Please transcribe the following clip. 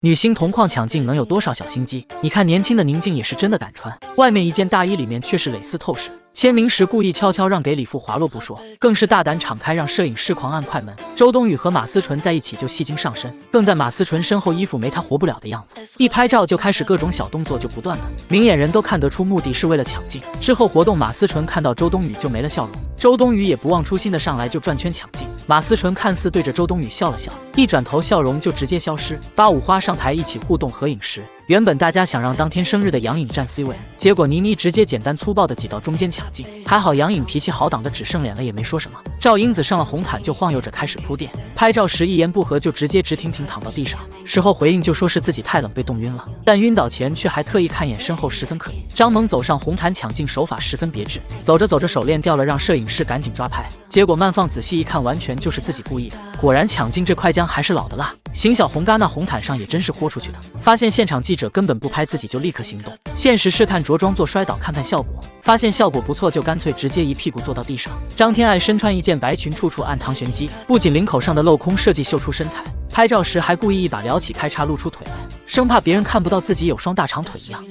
女星同框抢镜能有多少小心机？你看年轻的宁静也是真的敢穿，外面一件大衣里面却是蕾丝透视。签名时故意悄悄让给李富滑落不说，更是大胆敞开让摄影师狂按快门。周冬雨和马思纯在一起就戏精上身，更在马思纯身后衣服没她活不了的样子，一拍照就开始各种小动作就不断了，明眼人都看得出目的是为了抢镜。之后活动马思纯看到周冬雨就没了笑容，周冬雨也不忘初心的上来就转圈抢镜，马思纯看似对着周冬雨笑了笑，一转头笑容就直接消失。八五花上台一起互动合影时，原本大家想让当天生日的杨颖站 C 位，结果倪妮直接简单粗暴的挤到中间抢镜，还好杨颖脾气好，挡得只剩脸了也没说什么。赵英子上了红毯就晃悠着开始铺垫，拍照时一言不合就直接直挺挺躺到地上，事后回应就说是自己太冷被冻晕了，但晕倒前却还特意看眼身后十分可疑。张萌走上红毯抢镜手法十分别致，走着走着手链掉了，让摄影师赶紧抓拍，结果慢放仔细一看，完全就是自己故意的。果然抢镜这块姜还是老的辣，邢小红嘎那红毯上也真是豁出去的，发现现场记者根本不拍自己就立刻行动，限时试探着装做摔倒看看效果，发现效果不错就干脆直接一屁股坐到地上。张天爱身穿一件白裙，处处暗藏玄机，不仅领口上的镂空设计秀出身材，拍照时还故意一把撩起开叉露出腿来，生怕别人看不到自己有双大长腿一样。